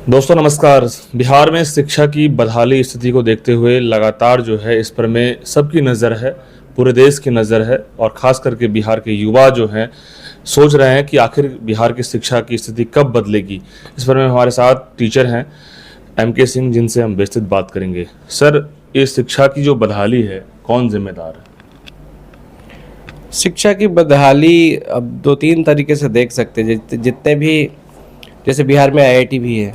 दोस्तों नमस्कार। बिहार में शिक्षा की बदहाली स्थिति को देखते हुए लगातार जो है इस पर में सबकी नज़र है, पूरे देश की नज़र है और ख़ास करके बिहार के युवा जो हैं सोच रहे हैं कि आखिर बिहार की शिक्षा की स्थिति कब बदलेगी। इस पर में हमारे साथ टीचर हैं MK सिंह, जिनसे हम विस्तृत बात करेंगे। सर, ये शिक्षा की जो बदहाली है कौन जिम्मेदार है? शिक्षा की बदहाली अब दो तीन तरीके से देख सकते हैं। जितने भी, जैसे बिहार में IIT भी है,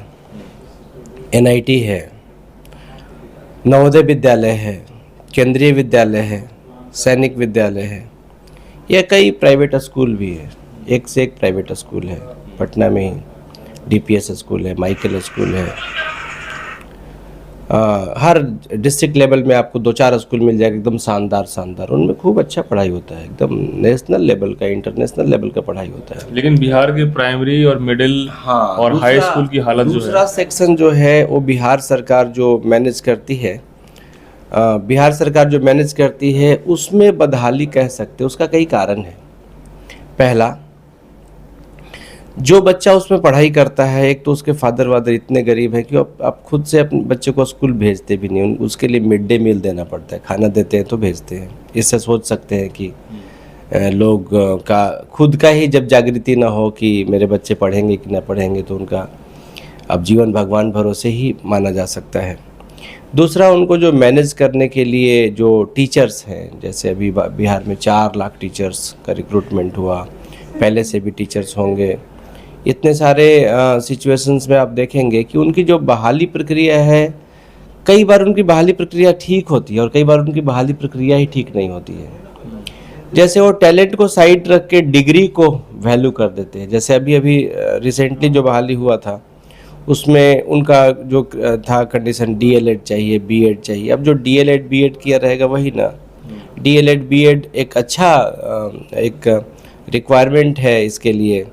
NIT है, नवोदय विद्यालय है, केंद्रीय विद्यालय है, सैनिक विद्यालय है, या कई प्राइवेट स्कूल भी है। एक से एक प्राइवेट स्कूल है। पटना में ही DPS स्कूल है, माइकल स्कूल है। हर डिस्ट्रिक्ट लेवल में आपको दो चार स्कूल मिल जाएगा, एकदम शानदार शानदार। उनमें खूब अच्छा पढ़ाई होता है, एकदम नेशनल लेवल का, इंटरनेशनल लेवल का पढ़ाई होता है। लेकिन बिहार के प्राइमरी और मिडिल और हाई स्कूल की हालत जो है, दूसरा सेक्शन जो है वो बिहार सरकार जो मैनेज करती है, बिहार सरकार जो मैनेज करती है उसमें बदहाली कह सकते हैं। उसका कई कारण है। पहला, जो बच्चा उसमें पढ़ाई करता है, एक तो उसके फादर वादर इतने गरीब हैं कि आप खुद से अपने बच्चे को स्कूल भेजते भी नहीं। उसके लिए मिड डे मील देना पड़ता है, खाना देते हैं तो भेजते हैं। इससे सोच सकते हैं कि लोग का खुद का ही जब जागृति ना हो कि मेरे बच्चे पढ़ेंगे कि ना पढ़ेंगे, तो उनका अब जीवन भगवान भरोसे ही माना जा सकता है। दूसरा, उनको जो मैनेज करने के लिए जो टीचर्स हैं, जैसे अभी बिहार में 4 लाख टीचर्स का रिक्रूटमेंट हुआ, पहले से भी टीचर्स होंगे। इतने सारे सिचुएशंस में आप देखेंगे कि उनकी जो बहाली प्रक्रिया है, कई बार उनकी बहाली प्रक्रिया ठीक होती है और कई बार उनकी बहाली प्रक्रिया ही ठीक नहीं होती है। जैसे वो टैलेंट को साइड रख के डिग्री को वैल्यू कर देते हैं। जैसे अभी रिसेंटली जो बहाली हुआ था, उसमें उनका जो था कंडीशन DLED चाहिए, BEd चाहिए। अब जो DLED BEd किया रहेगा वही ना। DLED BEd एक अच्छा एक रिक्वायरमेंट है इसके लिए,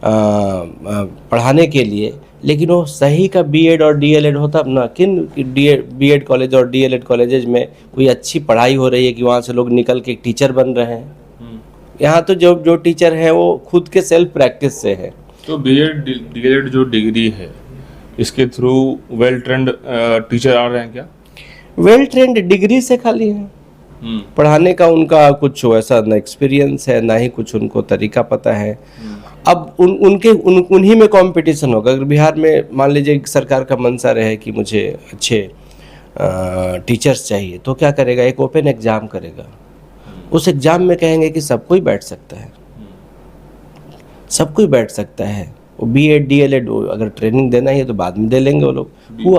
पढ़ाने के लिए। लेकिन वो सही का BEd और DLED होता ना। किन BEd कॉलेज और DLED कॉलेजेज में कोई अच्छी पढ़ाई हो रही है कि वहाँ से लोग निकल के टीचर बन रहे हैं। यहाँ तो जो टीचर हैं वो खुद के सेल्फ प्रैक्टिस से है। तो BEd DLED जो डिग्री है, इसके थ्रू वेल ट्रेंड टीचर आ रहे हैं क्या? वेल ट्रेंड डिग्री से खाली है। पढ़ाने का उनका कुछ वैसा ना एक्सपीरियंस है, ना ही कुछ उनको तरीका पता है। अब उन्हीं में कंपटीशन होगा। अगर बिहार में मान लीजिए सरकार का मंशा रहे कि मुझे अच्छे टीचर्स चाहिए, तो क्या करेगा? एक ओपन एग्जाम करेगा। उस एग्जाम में कहेंगे कि सब कोई बैठ सकता है, सब कोई बैठ सकता है। वो BEd DLED अगर ट्रेनिंग देना ही है तो बाद में दे लेंगे वो लोग।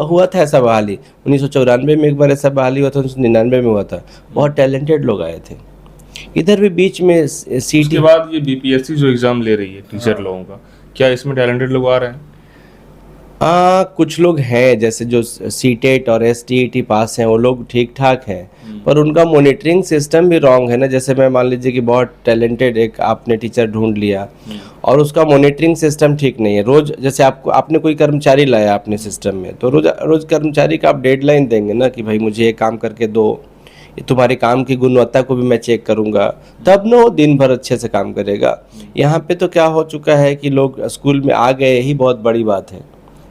हुआ था ऐसा बहाली 1994 में, एक बार ऐसा बहाली हुआ था, 1999 में हुआ था। बहुत टैलेंटेड लोग आए थे। इधर भी बीच में सीटी उसके बाद ये BPSC जो एग्जाम ले रही है टीचर लोगों का, क्या इसमें टैलेंटेड लोग आ रहे हैं? कुछ लोग हैं, जैसे जो CTET और STET पास हैं, वो लोग ठीक ठाक हैं। पर उनका मॉनिटरिंग सिस्टम भी रॉन्ग है ना। जैसे मैं मान लीजिए कि बहुत टैलेंटेड एक आपने टीचर ढूंढ लिया और उसका मॉनिटरिंग सिस्टम ठीक नहीं है। रोज जैसे आपने कोई कर्मचारी लाया अपने सिस्टम में, तो रोज कर्मचारी का आप डेडलाइन देंगे ना कि भाई मुझे ये काम करके दो, तुम्हारे काम की गुणवत्ता को भी मैं चेक करूंगा, तब ना वो दिन भर अच्छे से काम करेगा। यहाँ पे तो क्या हो चुका है कि लोग स्कूल में आ गए ही बहुत बड़ी बात है।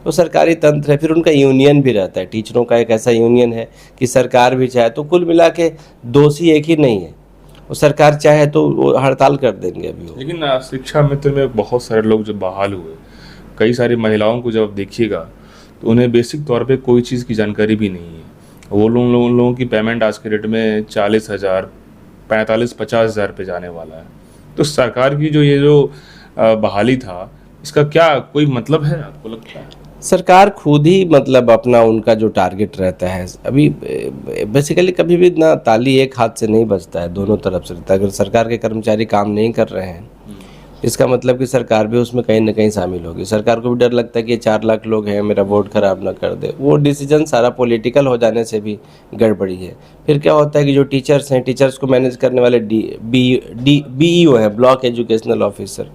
तो सरकारी तंत्र है, फिर उनका यूनियन भी रहता है। टीचरों का एक ऐसा यूनियन है कि सरकार भी चाहे तो, कुल मिला के दोषी एक ही नहीं है। वो सरकार चाहे तो वो हड़ताल कर देंगे अभी वो। लेकिन शिक्षा मित्र में बहुत सारे लोग जब बहाल हुए, कई सारी महिलाओं को जब देखिएगा तो उन्हें बेसिक तौर पे कोई चीज़ की जानकारी भी नहीं है। वो लोगों की पेमेंट आज के डेट में 40,000, 45-50,000 पे जाने वाला है। तो सरकार की जो ये बहाली था, इसका क्या कोई मतलब है आपको लगता है? सरकार खुद ही मतलब अपना उनका जो टारगेट रहता है, अभी बेसिकली कभी भी ना ताली एक हाथ से नहीं बजता है, दोनों तरफ से रहता है। अगर सरकार के कर्मचारी काम नहीं कर रहे हैं, इसका मतलब कि सरकार भी उसमें कहीं ना कहीं शामिल होगी। सरकार को भी डर लगता है कि ये 4 लाख लोग हैं, मेरा वोट खराब ना कर दे। वो डिसीजन सारा पॉलिटिकल हो जाने से भी गड़बड़ी है। फिर क्या होता है कि जो टीचर्स हैं, टीचर्स को मैनेज करने वाले BEO हैं, ब्लॉक एजुकेशनल ऑफिसर।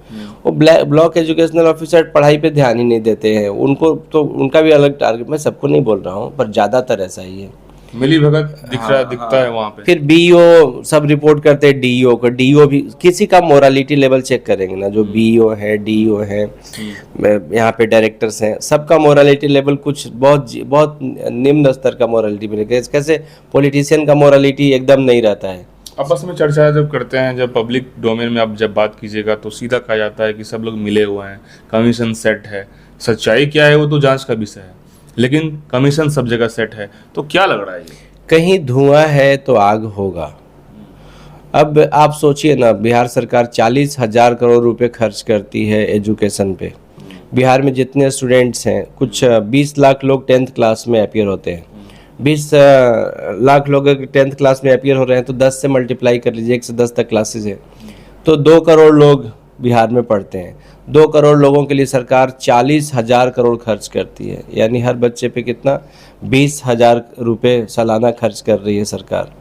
वो ब्लॉक एजुकेशनल ऑफिसर पढ़ाई पे ध्यान ही नहीं देते हैं। उनको तो उनका भी अलग टारगेट, मैं सबको नहीं बोल रहा हूँ पर ज़्यादातर ऐसा ही है। मिली भगत दिखता है वहां पे। फिर बीईओ सब रिपोर्ट करते हैं डीईओ को, डीईओ भी किसी का मोरालिटी लेवल चेक करेंगे ना, जो बीईओ है, डीईओ है, यहाँ पे डायरेक्टर्स हैं, सबका मोरालिटी लेवल कुछ बहुत बहुत निम्न स्तर का मोरालिटी मिलेगा। कैसे पॉलिटिशियन का मोरालिटी एकदम नहीं रहता है। आपस में चर्चा जब करते हैं, जब पब्लिक डोमेन में आप जब बात कीजिएगा तो सीधा कहा जाता है कि सब लोग मिले हुए हैं, कमीशन सेट है। सच्चाई क्या है वो तो जांच का विषय है, लेकिन कमीशन सब जगह सेट है। तो क्या लग रहा है ये? कहीं धुआं है तो आग होगा। अब आप सोचिए ना, बिहार सरकार 40,000 करोड़ रुपए खर्च करती है एजुकेशन पे। बिहार में जितने स्टूडेंट्स हैं, कुछ 20 लाख लोग 10th क्लास में अपीयर होते हैं। 20 लाख लोग 10th क्लास में अपीयर हो रहे हैं तो 10 से मल्टीप्लाई कर लीजिए, 1 से 10 तक क्लासेस है, तो 2 करोड़ लोग बिहार में पढ़ते हैं। 2 करोड़ लोगों के लिए सरकार 40,000 करोड़ खर्च करती है, यानी हर बच्चे पे कितना, 20,000 रुपये सालाना खर्च कर रही है सरकार।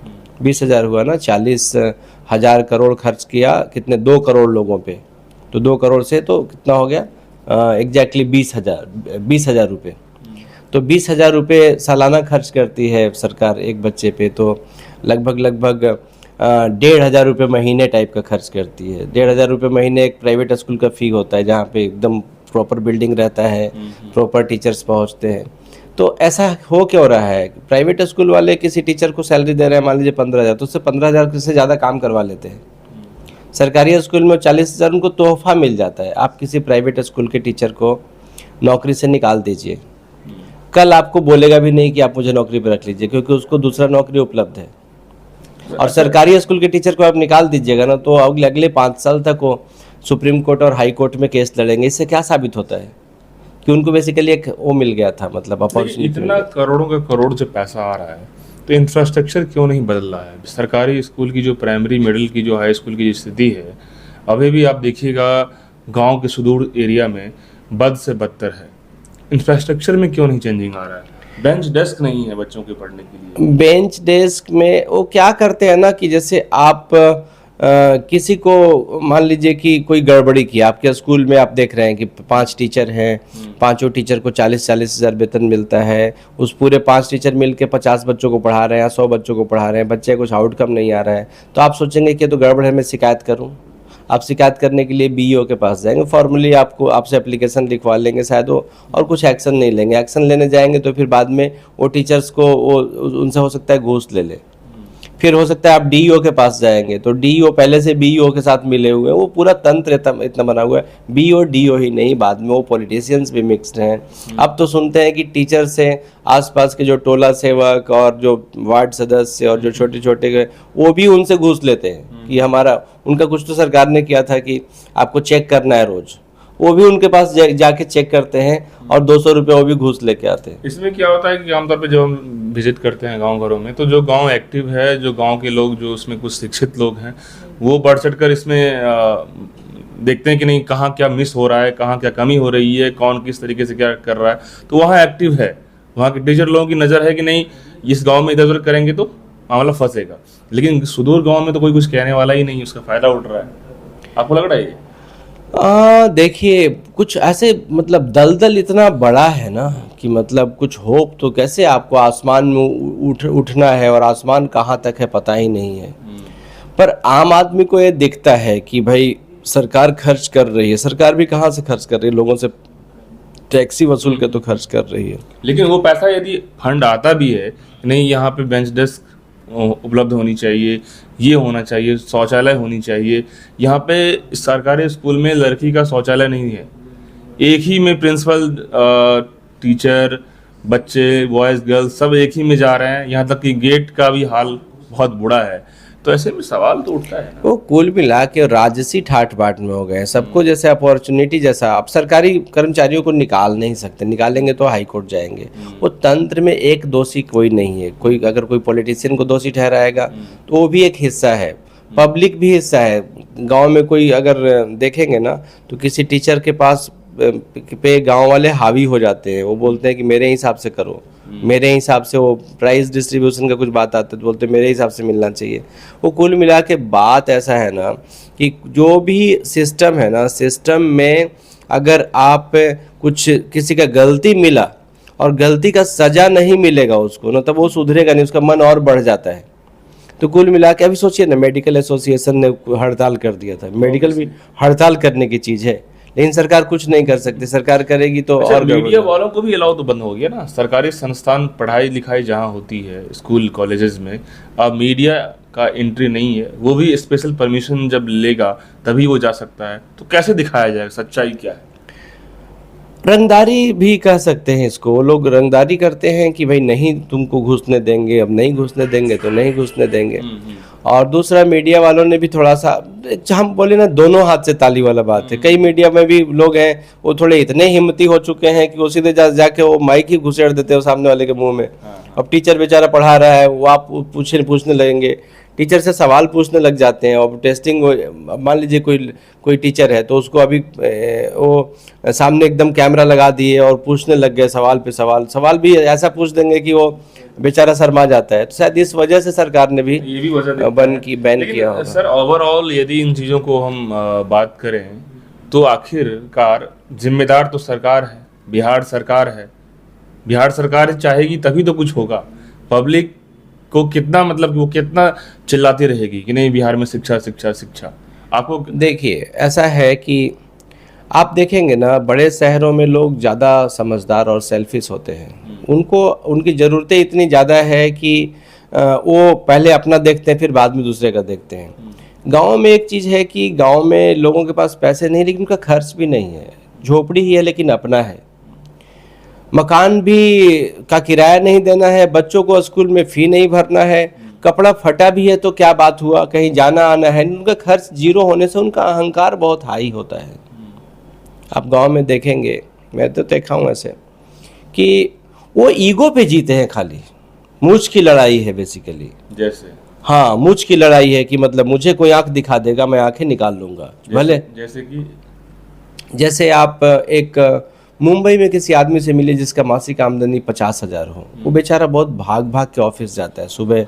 20,000 हुआ ना, 40,000 करोड़ खर्च किया कितने, 2 करोड़ लोगों पे, तो 2 करोड़ से तो कितना हो गया, एग्जैक्टली 20,000 रुपये। तो 20,000 रुपये सालाना खर्च करती है सरकार एक बच्चे पे, तो लगभग 1,500 रुपये महीने टाइप का खर्च करती है। 1,500 रुपये महीने एक प्राइवेट स्कूल का फ़ी होता है, जहाँ पे एकदम प्रॉपर बिल्डिंग रहता है, प्रॉपर टीचर्स पहुँचते हैं। तो ऐसा हो क्यों रहा है? प्राइवेट स्कूल वाले किसी टीचर को सैलरी दे रहे हैं मान लीजिए 15,000, तो उससे 15,000 से ज़्यादा काम करवा लेते हैं। सरकारी स्कूल में 40,000 उनको तोहफा मिल जाता है। आप किसी प्राइवेट स्कूल के टीचर को नौकरी से निकाल दीजिए, कल आपको बोलेगा भी नहीं कि आप मुझे नौकरी पर रख लीजिए, क्योंकि उसको दूसरा नौकरी उपलब्ध है। और सरकारी स्कूल के टीचर को आप निकाल दीजिएगा ना, तो अगले 5 साल तक वो सुप्रीम कोर्ट और हाई कोर्ट में केस लड़ेंगे। इससे क्या साबित होता है कि उनको बेसिकली एक वो मिल गया था, मतलब अपॉर्चुनिटी। इतना करोड़ों का करोड़ जो पैसा आ रहा है, तो इंफ्रास्ट्रक्चर क्यों नहीं बदल रहा है? सरकारी स्कूल की जो प्राइमरी, मिडिल की जो हाई स्कूल की स्थिति है, अभी भी आप देखिएगा गांव के सुदूर एरिया में बद से बदतर है। इंफ्रास्ट्रक्चर में क्यों नहीं चेंजिंग आ रहा है? बेंच डेस्क नहीं है बच्चों के पढ़ने के लिए। बेंच डेस्क में वो क्या करते हैं ना, कि जैसे आप किसी को मान लीजिए कि कोई गड़बड़ी की, आपके स्कूल में आप देख रहे हैं कि 5 टीचर हैं, 5 टीचर को 40-40 हज़ार वेतन मिलता है। उस पूरे 5 टीचर मिलके 50 बच्चों को पढ़ा रहे हैं, 100 बच्चों को पढ़ा रहे हैं, बच्चे कुछ आउटकम नहीं आ रहा है, तो आप सोचेंगे कि तो गड़बड़ है, मैं शिकायत करूं। आप शिकायत करने के लिए बीईओ के पास जाएंगे, फॉर्मली आपसे एप्लीकेशन लिखवा लेंगे शायद वो, और कुछ एक्शन नहीं लेंगे। एक्शन लेने जाएंगे तो फिर बाद में वो टीचर्स को वो उनसे हो सकता है घूस ले ले। फिर हो सकता है आप डीईओ के पास जाएंगे तो डीईओ पहले से बीईओ के साथ मिले हुए हैं, वो पूरा तंत्र इतना बना हुआ है। बीईओ डीईओ ही नहीं, बाद में वो पॉलिटिशियंस भी मिक्स्ड हैं। अब तो सुनते हैं कि टीचर से आसपास के जो टोला सेवक और जो वार्ड सदस्य और जो छोटे छोटे, वो भी उनसे घूस लेते हैं कि हमारा, उनका कुछ तो सरकार ने किया था कि आपको चेक करना है रोज, वो भी उनके पास जाके चेक करते हैं और 200 रुपये वो भी घूस लेके आते हैं। इसमें क्या होता है कि आमतौर पे जब हम विजिट करते हैं गांव घरों में, तो जो गांव एक्टिव है, जो गांव के लोग, जो उसमें कुछ शिक्षित लोग हैं, वो बढ़ चढ़ कर इसमें देखते हैं कि नहीं कहाँ क्या मिस हो रहा है, कहाँ क्या कमी हो रही है, कौन किस तरीके से क्या कर रहा है, तो वहाँ एक्टिव है। वहाँ के टीचर लोगों की नज़र है कि नहीं इस गाँव में इधर उधर करेंगे तो मामला फंसेगा। लेकिन सुदूर गाँव में तो कोई कुछ कहने वाला ही नहीं, उसका फायदा उठ रहा है। आपको लग रहा है ये? देखिए कुछ ऐसे, मतलब दलदल इतना बड़ा है ना कि मतलब कुछ होप तो कैसे, आपको आसमान में उठना है और आसमान कहाँ तक है पता ही नहीं है। पर आम आदमी को ये दिखता है कि भाई सरकार खर्च कर रही है, सरकार भी कहाँ से खर्च कर रही है, लोगों से टैक्सी वसूल के तो खर्च कर रही है। लेकिन वो पैसा यदि फंड आता भी है, नहीं यहाँ पे बेंच डेस्क उपलब्ध होनी चाहिए, ये होना चाहिए, शौचालय होनी चाहिए। यहाँ पे सरकारी स्कूल में लड़की का शौचालय नहीं है, एक ही में प्रिंसिपल, टीचर, बच्चे, बॉयज़ गर्ल्स सब एक ही में जा रहे हैं, यहाँ तक कि गेट का भी हाल बहुत बुरा है। तो ऐसे में सवाल तो उठता है ना। वो कुल मिला के राजसी ठाट बाट में हो गए सबको, जैसे अपॉर्चुनिटी जैसा। आप सरकारी कर्मचारियों को निकाल नहीं सकते, निकालेंगे तो हाई कोर्ट जाएंगे। वो तंत्र में एक दोषी कोई नहीं है, कोई अगर कोई पॉलिटिशियन को दोषी ठहराएगा तो वो भी एक हिस्सा है, पब्लिक भी हिस्सा है। गांव में कोई अगर देखेंगे ना तो किसी टीचर के पास पे गांव वाले हावी हो जाते हैं, वो बोलते हैं कि मेरे हिसाब से करो, मेरे हिसाब से। वो प्राइस डिस्ट्रीब्यूशन का कुछ बात आती है तो बोलते हैं मेरे हिसाब से मिलना चाहिए। वो कुल मिला के बात ऐसा है ना कि जो भी सिस्टम है ना, सिस्टम में अगर आप कुछ किसी का गलती मिला और गलती का सजा नहीं मिलेगा उसको ना, तब वो सुधरेगा नहीं, उसका मन और बढ़ जाता है। तो कुल मिला के अभी सोचिए ना, मेडिकल एसोसिएशन ने हड़ताल कर दिया था, मेडिकल भी हड़ताल करने की चीज़ है, लेकिन सरकार कुछ नहीं कर सकती, सरकार करेगी तो अच्छा, और मीडिया वालों को भी अलाउ तो बंद हो गया ना। सरकारी संस्थान पढ़ाई लिखाई जहाँ होती है स्कूल कॉलेजेस में, अब मीडिया का एंट्री नहीं है, वो भी स्पेशल परमिशन जब लेगा तभी वो जा सकता है। तो कैसे दिखाया जाएगा, सच्चाई क्या है? रंगदारी भी कह सकते हैं इसको, वो लोग रंगदारी करते हैं कि भाई नहीं तुमको घुसने देंगे, अब नहीं घुसने देंगे तो नहीं घुसने देंगे। और दूसरा मीडिया वालों ने भी थोड़ा सा, हम बोले ना दोनों हाथ से ताली वाला बात है। कई मीडिया में भी लोग हैं वो थोड़े इतने हिम्मती हो चुके हैं कि वो सीधे जाके वो माइक ही घुसेड़ देते हो सामने वाले के मुंह में। अब टीचर बेचारा पढ़ा रहा है, वो आप पूछने लगेंगे, टीचर से सवाल पूछने लग जाते हैं। और टेस्टिंग, मान लीजिए कोई टीचर है तो उसको अभी वो सामने एकदम कैमरा लगा दिए और पूछने लग गए सवाल पे सवाल भी ऐसा पूछ देंगे कि वो बेचारा शर्मा जाता है। तो शायद इस वजह से सरकार ने भी ये भी वजह बैन किया होगा। सर, ओवरऑल यदि इन चीज़ों को हम बात करें तो आखिरकार जिम्मेदार तो सरकार है, बिहार सरकार है। बिहार सरकार चाहेगी तभी तो कुछ होगा। पब्लिक को कितना, मतलब वो कितना चिल्लाती रहेगी कि नहीं बिहार में शिक्षा शिक्षा शिक्षा। आपको देखिए ऐसा है कि आप देखेंगे ना, बड़े शहरों में लोग ज़्यादा समझदार और सेल्फिश होते हैं। उनको उनकी ज़रूरतें इतनी ज़्यादा है कि वो पहले अपना देखते हैं फिर बाद में दूसरे का देखते हैं। गांव में एक चीज़ है कि गांव में लोगों के पास पैसे नहीं, लेकिन उनका खर्च भी नहीं है, झोपड़ी ही है लेकिन अपना है, मकान भी का किराया नहीं देना है, बच्चों को स्कूल में फ़ी नहीं भरना है, कपड़ा फटा भी है तो क्या बात हुआ, कहीं जाना आना है। उनका खर्च जीरो होने से उनका अहंकार बहुत हाई होता है। आप गांव में देखेंगे, मैं तो देखा हूँ ऐसे कि वो ईगो पे जीते हैं, खाली मूछ की लड़ाई है बेसिकली। जैसे, हाँ, मूछ की लड़ाई है कि मतलब मुझे कोई आंख दिखा देगा मैं आंखें निकाल लूंगा। भले जैसे आप एक मुंबई में किसी आदमी से मिले जिसका मासिक आमदनी 50,000 हो, वो बेचारा बहुत भाग भाग के ऑफिस जाता है, सुबह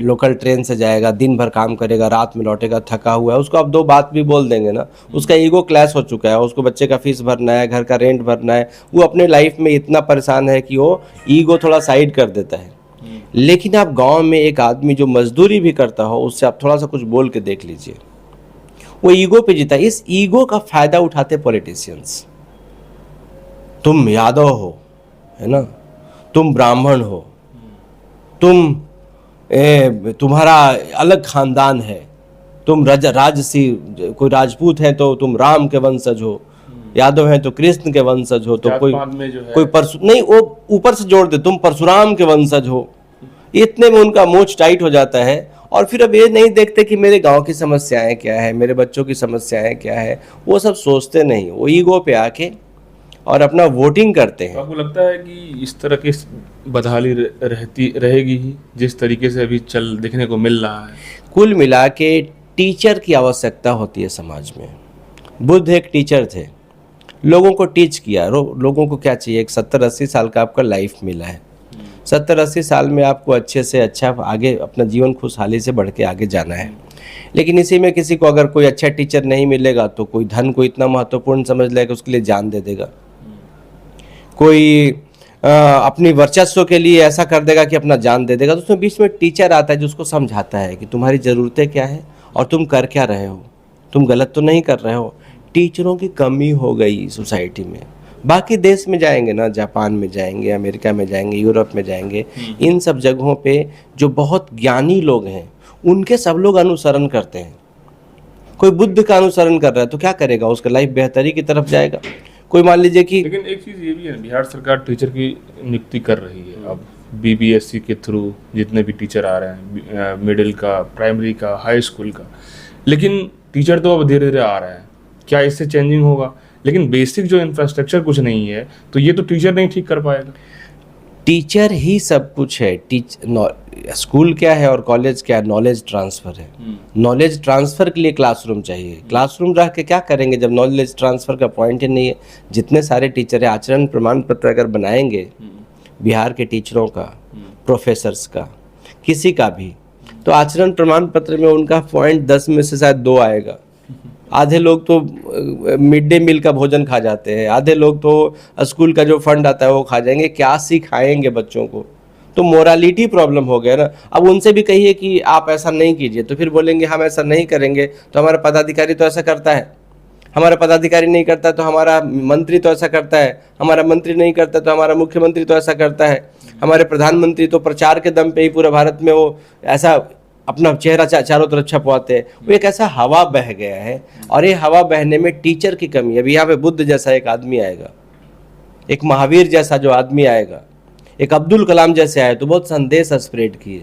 लोकल ट्रेन से जाएगा, दिन भर काम करेगा, रात में लौटेगा थका हुआ है। उसको आप दो बात भी बोल देंगे ना, उसका ईगो क्लैश हो चुका है, उसको बच्चे का फीस भरना है, घर का रेंट भरना है, वो अपने लाइफ में इतना परेशान है कि वो ईगो थोड़ा साइड कर देता है। लेकिन आप गांव में एक आदमी जो मजदूरी भी करता हो, उससे आप थोड़ा सा कुछ बोल के देख लीजिए, वो ईगो पे जीता है। इस ईगो का फायदा उठाते पॉलिटिशियंस। तुम यादव हो, है ना, तुम ब्राह्मण हो, तुम्हारा अलग खानदान है, तुम राजसी, कोई राजपूत है तो तुम राम के वंशज हो, यादव हैं तो कृष्ण के वंशज हो, तो कोई परशु नहीं, वो ऊपर से जोड़ दे तुम परशुराम के वंशज हो। इतने में उनका मोच टाइट हो जाता है। और फिर अब ये नहीं देखते कि मेरे गांव की समस्याएं क्या है, मेरे बच्चों की समस्याएं क्या है, वो सब सोचते नहीं, वो ईगो पे आके और अपना वोटिंग करते हैं। आपको लगता है कि इस तरह की बदहाली रहेगी ही जिस तरीके से अभी देखने को मिल रहा है? कुल मिला के टीचर की आवश्यकता होती है समाज में। बुद्ध एक टीचर थे, लोगों को टीच किया। लोगों को क्या चाहिए, एक 70-80 साल का आपका लाइफ मिला है, 70-80 साल में आपको अच्छे से अच्छा आगे अपना जीवन खुशहाली से बढ़ के आगे जाना है। लेकिन इसी में किसी को अगर कोई अच्छा टीचर नहीं मिलेगा तो कोई धन को इतना महत्वपूर्ण समझ लेगा उसके लिए जान दे देगा, कोई अपनी वर्चस्व के लिए ऐसा कर देगा कि अपना जान दे देगा। तो उसमें बीच में टीचर आता है जो उसको समझाता है कि तुम्हारी ज़रूरतें क्या है और तुम कर क्या रहे हो, तुम गलत तो नहीं कर रहे हो। टीचरों की कमी हो गई सोसाइटी में। बाकी देश में जाएंगे ना, जापान में जाएंगे, अमेरिका में जाएंगे, यूरोप में जाएंगे, इन सब जगहों पे जो बहुत ज्ञानी लोग हैं उनके सब लोग अनुसरण करते हैं। कोई बुद्ध का अनुसरण कर रहा है तो क्या करेगा, उसका लाइफ बेहतरी की तरफ जाएगा। कोई मान लीजिए कि, लेकिन एक चीज़ ये भी है, बिहार सरकार टीचर की नियुक्ति कर रही है अब बीबीएससी के थ्रू, जितने भी टीचर आ रहे हैं, मिडिल का, प्राइमरी का, हाई स्कूल का, लेकिन टीचर तो अब धीरे धीरे आ रहे हैं। क्या इससे चेंजिंग होगा? लेकिन बेसिक जो इंफ्रास्ट्रक्चर कुछ नहीं है तो ये तो टीचर नहीं ठीक कर पाएगा। टीचर ही सब कुछ है। स्कूल क्या है और कॉलेज क्या है? नॉलेज ट्रांसफ़र है। नॉलेज ट्रांसफ़र के लिए क्लासरूम चाहिए। क्लासरूम रह के क्या करेंगे जब नॉलेज ट्रांसफ़र का पॉइंट ही नहीं है? जितने सारे टीचर हैं, आचरण प्रमाण पत्र अगर बनाएंगे बिहार के टीचरों का, प्रोफेसर्स का, किसी का भी, तो आचरण प्रमाण पत्र में उनका पॉइंट 10 में से शायद 2 आएगा। आधे लोग तो मिड डे मील का भोजन खा जाते हैं, आधे लोग तो स्कूल का जो फंड आता है वो खा जाएंगे। क्या सिखाएंगे बच्चों को? तो मोरालिटी प्रॉब्लम हो गया ना। अब उनसे भी कहिए कि आप ऐसा नहीं कीजिए तो फिर बोलेंगे हम ऐसा नहीं करेंगे, तो हमारा पदाधिकारी तो ऐसा करता है, हमारा पदाधिकारी नहीं करता तो हमारा मंत्री तो ऐसा करता है, हमारा मंत्री नहीं करता तो हमारा मुख्यमंत्री तो ऐसा करता है, हमारे प्रधानमंत्री तो प्रचार के दम पे ही पूरे भारत में वो ऐसा अपना चेहरा चारों तरफ छपवाते हैं। वो एक ऐसा हवा बह गया है, और ये हवा बहने में टीचर की कमी है। अभी यहाँ पे बुद्ध जैसा एक आदमी आएगा, एक महावीर जैसा जो आदमी आएगा, एक अब्दुल कलाम जैसे आए तो बहुत संदेश स्प्रेड किए,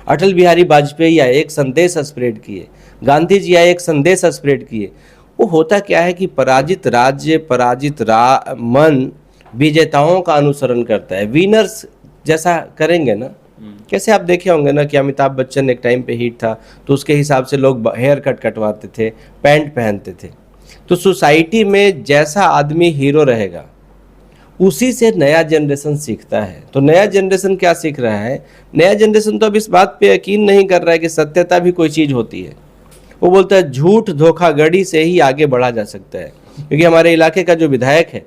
अटल बिहारी वाजपेयी आए एक संदेश स्प्रेड किए, गांधी जी आए एक संदेश स्प्रेड किए। वो होता क्या है कि पराजित राज्य, पराजित मन विजेताओं का अनुसरण करता है। विनर्स जैसा करेंगे ना, कैसे आप देखे होंगे ना कि अमिताभ बच्चन एक टाइम पे हिट था तो उसके हिसाब से लोग हेयर कट कटवाते थे, पैंट पहनते थे। तो सोसाइटी में जैसा आदमी हीरो रहेगा उसी से नया जनरेशन सीखता है। तो नया जनरेशन क्या सीख रहा है? नया जनरेशन तो अब इस बात पे यकीन नहीं कर रहा है कि सत्यता भी कोई चीज़ होती है। वो बोलता है झूठ धोखाधड़ी से ही आगे बढ़ा जा सकता है। क्योंकि हमारे इलाके का जो विधायक है,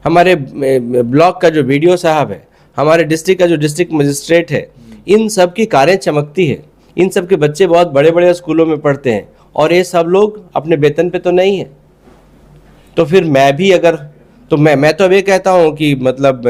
हमारे ब्लॉक का जो बीडीओ साहब है, हमारे डिस्ट्रिक्ट का जो डिस्ट्रिक्ट मजिस्ट्रेट है, इन सब की कारें चमकती है, इन सब के बच्चे बहुत बड़े बड़े स्कूलों में पढ़ते हैं, और ये सब लोग अपने वेतन पे तो नहीं है। तो फिर मैं भी अगर तो मैं तो अब ये कहता हूँ कि मतलब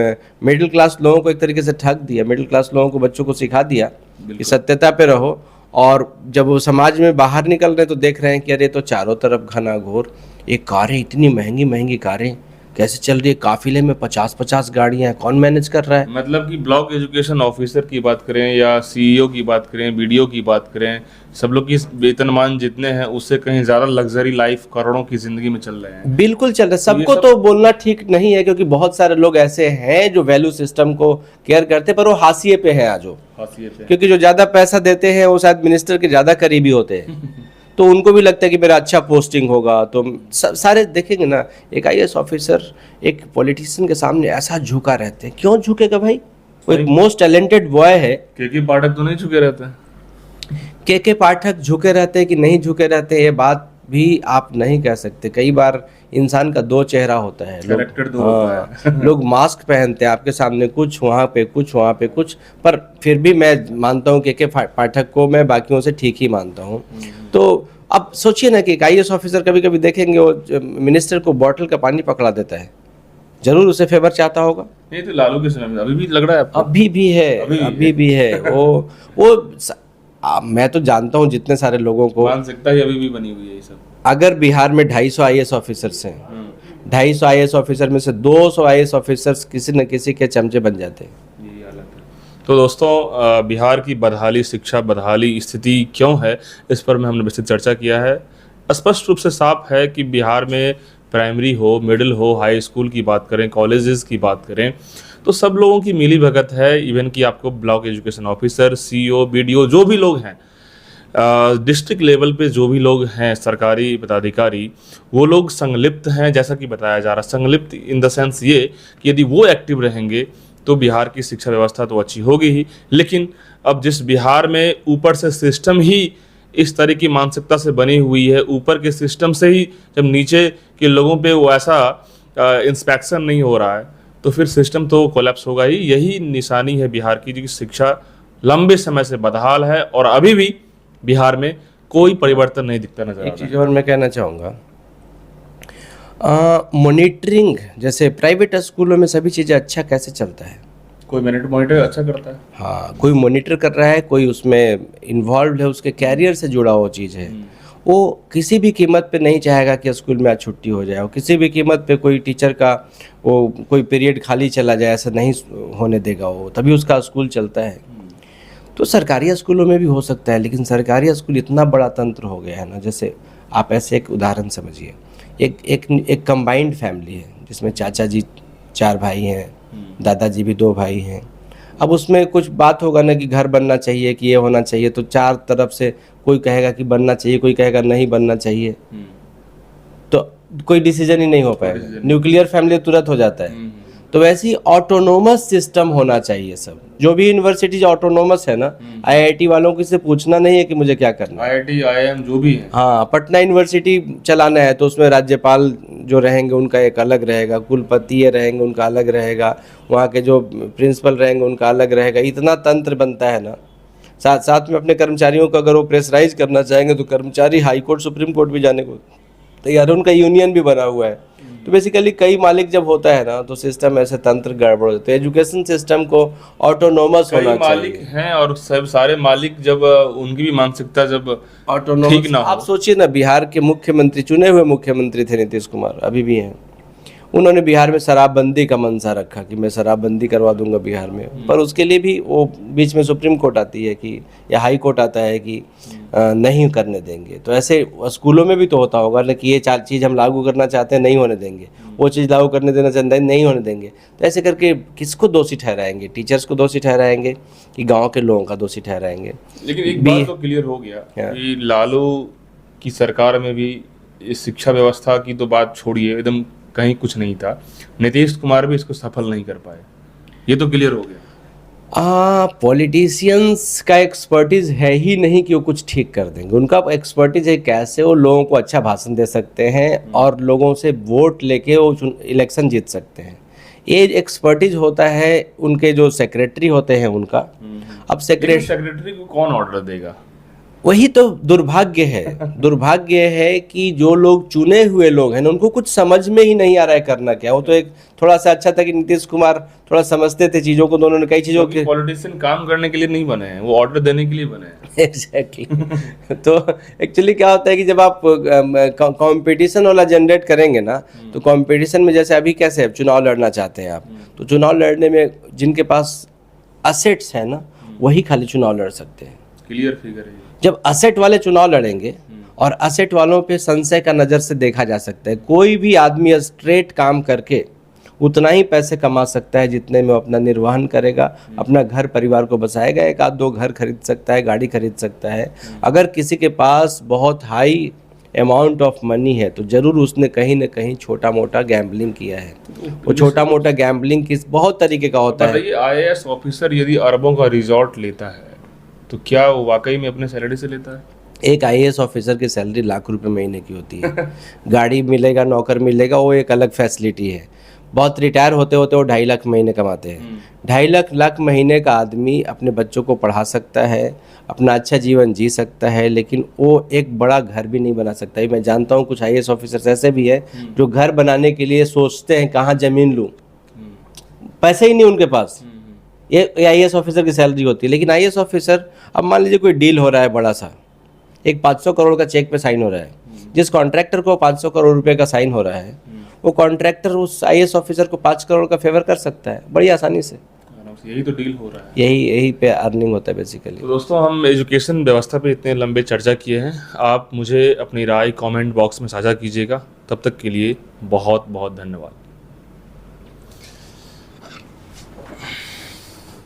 मिडिल क्लास लोगों को एक तरीके से ठग दिया, मिडिल क्लास लोगों को, बच्चों को सिखा दिया कि सत्यता पे रहो। और जब वो समाज में बाहर निकल रहे हैं तो देख रहे हैं कि अरे तो चारों तरफ घना घोर, ये कारें इतनी महंगी महंगी कारें कैसे चल रही है, काफिले में 50-50 गाड़ियां हैं, कौन मैनेज कर रहा है? मतलब कि ब्लॉक एजुकेशन ऑफिसर की बात करें या सीईओ की बात करें, बीडीओ की बात करें, सब लोग की वेतनमान जितने हैं उससे कहीं ज्यादा लग्जरी लाइफ करोड़ों की जिंदगी में चल रहे हैं। बिल्कुल चल रहा है। सबको तो बोलना ठीक नहीं है, क्योंकि बहुत सारे लोग ऐसे हैं जो वैल्यू सिस्टम को केयर करते हैं, पर वो हाशिए पे है आज। क्योंकि जो ज्यादा पैसा देते हैं वो शायद मिनिस्टर के ज्यादा करीबी होते हैं तो उनको भी लगता है कि मेरा अच्छा पोस्टिंग होगा। तो सारे देखेंगे ना, एक आईएएस ऑफिसर एक पॉलिटिशियन के सामने ऐसा झुका रहते हैं। क्यों झुकेगा भाई? वो एक मोस्ट टैलेंटेड बॉय है। के पाठक तो नहीं झुके रहते हैं? के पाठक झुके रहते हैं कि नहीं झुके रहते, ये बात भी आप नहीं कह सकते। कई बार इंसान का दो चेहरा होता है, लोग मास्क पहनते हैं आपके सामने, कुछ वहाँ पे कुछ वहाँ पे कुछ, पर फिर भी मैं मानता हूँ के पाठक को मैं बाकियों से ठीक ही मानता हूँ। तो अब सोचिए ना कि एक आईएएस ऑफिसर कभी कभी देखेंगे वो मिनिस्टर को बॉटल का पानी पकड़ा देता है, जरूर उसे फेवर चाहता होगा। नहीं तो लालू के समय में अभी भी लग रहा है आपको? अभी भी है वो मैं तो जानता हूँ जितने सारे लोगों को, मानसिकता ही अभी भी बनी हुई है ये सब। अगर बिहार में 250 आईएएस ऑफिसर्स हैं, 250 आईएएस ऑफिसर में से 200 आईएएस ऑफिसर्स किसी न किसी के चमचे बन जाते हैं। यही हालत है। तो दोस्तों, बिहार की बदहाली, शिक्षा बदहाली स्थिति क्यों है, इस पर में हमने विस्तृत चर्चा किया है। स्पष्ट रूप से साफ है कि बिहार में प्राइमरी हो, मिडिल हो, हाई स्कूल की बात करें, कॉलेजेस की बात करें, तो सब लोगों की मिली भगत है। इवन कि आपको block education officer, CEO, BDO जो भी लोग हैं, डिस्ट्रिक्ट लेवल पे जो भी लोग हैं सरकारी पदाधिकारी, वो लोग संलिप्त हैं। जैसा कि बताया जा रहा, संलिप्त इन द सेंस ये कि यदि वो एक्टिव रहेंगे तो बिहार की शिक्षा व्यवस्था तो अच्छी होगी ही। लेकिन अब जिस बिहार में ऊपर से सिस्टम ही इस तरह की मानसिकता से बनी हुई है, ऊपर के सिस्टम से ही जब नीचे के लोगों पे वो ऐसा इंस्पेक्शन नहीं हो रहा है, तो फिर सिस्टम तो कोलैप्स होगा ही। यही निशानी है बिहार की, जो शिक्षा लंबे समय से बदहाल है और अभी भी बिहार में कोई परिवर्तन नहीं दिखता नजर आ रहा है। एक चीज़ और मैं कहना चाहूँगा, मॉनिटरिंग, जैसे प्राइवेट स्कूलों में सभी चीज़ें अच्छा कैसे चलता है, कोई मॉनिटर अच्छा करता है। हाँ, कोई मॉनिटर कर रहा है, कोई उसमें इन्वॉल्व है, उसके कैरियर से जुड़ा हुआ चीज़ है। वो किसी भी कीमत पे नहीं चाहेगा कि स्कूल में आज छुट्टी हो जाए, किसी भी कीमत पे कोई टीचर का वो कोई पीरियड खाली चला जाए, ऐसा नहीं होने देगा वो, तभी उसका स्कूल चलता है। तो सरकारी स्कूलों में भी हो सकता है, लेकिन सरकारी स्कूल इतना बड़ा तंत्र हो गया है ना। जैसे आप ऐसे एक उदाहरण समझिए, एक कंबाइंड फैमिली है जिसमें चाचा जी 4 भाई हैं, दादाजी भी 2 भाई हैं। अब उसमें कुछ बात होगा ना कि घर बनना चाहिए, कि ये होना चाहिए, तो 4 तरफ से कोई कहेगा कि बनना चाहिए, कोई कहेगा नहीं बनना चाहिए, तो कोई डिसीजन ही नहीं हो पाएगा। न्यूक्लियर फैमिली तुरंत हो जाता है। तो वैसे ही ऑटोनोमस सिस्टम होना चाहिए सब। जो भी यूनिवर्सिटीज ऑटोनोमस है ना, आईआईटी वालों को इससे पूछना नहीं है कि मुझे क्या करना है। आईआईटी आईआईएम जो भी है, हाँ, पटना यूनिवर्सिटी चलाना है तो उसमें राज्यपाल जो रहेंगे उनका एक अलग रहेगा, कुलपति रहेंगे उनका अलग रहेगा, वहाँ के जो प्रिंसिपल रहेंगे उनका अलग रहेगा। इतना तंत्र बनता है ना। साथ साथ में अपने कर्मचारियों को अगर वो प्रेशराइज करना चाहेंगे तो कर्मचारी हाई कोर्ट सुप्रीम कोर्ट भी जाने को तैयार है, उनका यूनियन भी बना हुआ है। तो बेसिकली कई मालिक जब होता है ना तो सिस्टम ऐसे तंत्र गड़बड़ होते हैं। एजुकेशन सिस्टम को ऑटोनोमस कई होना मालिक चाहिए। हैं और सब सारे मालिक जब उनकी भी मानसिकता जब ऑटोनोमस ठीक ना हो। आप सोचिए ना, बिहार के मुख्यमंत्री, चुने हुए मुख्यमंत्री थे नीतीश कुमार, अभी भी हैं। उन्होंने बिहार में शराबबंदी का मंशा रखा कि मैं शराबबंदी करवा दूंगा बिहार में, पर उसके लिए भी वो बीच में सुप्रीम कोर्ट आती है कि, या हाई कोर्ट आता है कि नहीं करने देंगे। तो ऐसे स्कूलों में भी तो होता होगा ना कि ये चीज़ हम लागू करना चाहते हैं, नहीं होने देंगे, वो चीज़ लागू करने देना चाहते हैं, नहीं होने देंगे। तो ऐसे करके किसको दोषी ठहराएंगे? टीचर्स को दोषी ठहराएंगे कि गाँव के लोगों का दोषी ठहराएंगे? लेकिन एक बात तो क्लियर हो गया कि लालू की सरकार में भी इस शिक्षा व्यवस्था की तो बात छोड़िए, एकदम कहीं कुछ नहीं था। नीतीश कुमार भी इसको सफल नहीं कर पाए, ये तो क्लियर हो गया। पॉलिटिशियंस का एक्सपर्टीज है ही नहीं कि वो कुछ ठीक कर देंगे। उनका एक्सपर्टीज है कैसे वो लोगों को अच्छा भाषण दे सकते हैं और लोगों से वोट लेके वो इलेक्शन जीत सकते हैं। ये एक्सपर्टीज होता है उनके जो सेक्रेटरी होते हैं उनका। अब सेक्रेटरी को कौन ऑर्डर देगा? वही तो दुर्भाग्य है। दुर्भाग्य है कि जो लोग चुने हुए लोग हैं ना, उनको कुछ समझ में ही नहीं आ रहा है करना क्या। वो तो एक थोड़ा सा अच्छा था कि नीतीश कुमार थोड़ा समझते थे चीज़ों को, तो उन्होंने कई चीज़ों के पॉलिटिशियन काम करने के लिए नहीं बने हैं, वो ऑर्डर देने के लिए बने हैं। एग्जैक्टली। तो एक्चुअली क्या होता है कि जब आप कंपटीशन वाला जनरेट करेंगे ना, तो कंपटीशन में जैसे अभी कैसे चुनाव लड़ना चाहते हैं आप, तो चुनाव लड़ने में जिनके पास असेट्स है ना, वही खाली चुनाव लड़ सकते हैं। क्लियर फिगर है। जब असेट वाले चुनाव लड़ेंगे और असेट वालों पे संशय का नज़र से देखा जा सकता है, कोई भी आदमी स्ट्रेट काम करके उतना ही पैसे कमा सकता है जितने में अपना निर्वहन करेगा, अपना घर परिवार को बसाएगा, एक आध दो घर खरीद सकता है, गाड़ी खरीद सकता है। अगर किसी के पास बहुत हाई अमाउंट ऑफ मनी है तो जरूर उसने कहीं ना कहीं छोटा मोटा गैम्बलिंग किया है। वो छोटा मोटा गैम्बलिंग किस बहुत तरीके का होता है। आईएएस ऑफिसर यदि अरबों का रिजॉर्ट लेता है तो क्या वो वाकई में अपने सैलरी से लेता है? एक आईएएस ऑफिसर की सैलरी लाख रुपए महीने की होती है। गाड़ी मिलेगा, नौकर मिलेगा, वो एक अलग फैसिलिटी है। बहुत रिटायर होते होते वो 2.5 लाख महीने कमाते हैं। 2.5 लाख महीने का आदमी अपने बच्चों को पढ़ा सकता है, अपना अच्छा जीवन जी सकता है, लेकिन वो एक बड़ा घर भी नहीं बना सकता है। मैं जानता हूँ कुछ आईएएस ऑफिसर्स ऐसे भी है जो घर बनाने के लिए सोचते हैं कहाँ ज़मीन लूँ, पैसे ही नहीं उनके पास। ये आईएएस ऑफिसर की सैलरी होती है। लेकिन आईएएस ऑफिसर, अब मान लीजिए कोई डील हो रहा है बड़ा सा, एक 500 करोड़ का चेक पे साइन हो रहा है, जिस कॉन्ट्रैक्टर को 500 करोड़ रुपए का साइन हो रहा है, वो कॉन्ट्रैक्टर उस आईएएस ऑफिसर को 5 करोड़ का फेवर कर सकता है बड़ी आसानी से। यही तो डील हो रहा है, यही पे अर्निंग होता है बेसिकली। तो दोस्तों, हम एजुकेशन व्यवस्था पे इतने लंबे चर्चा किए हैं। आप मुझे अपनी राय कमेंट बॉक्स में साझा कीजिएगा। तब तक के लिए बहुत बहुत धन्यवाद।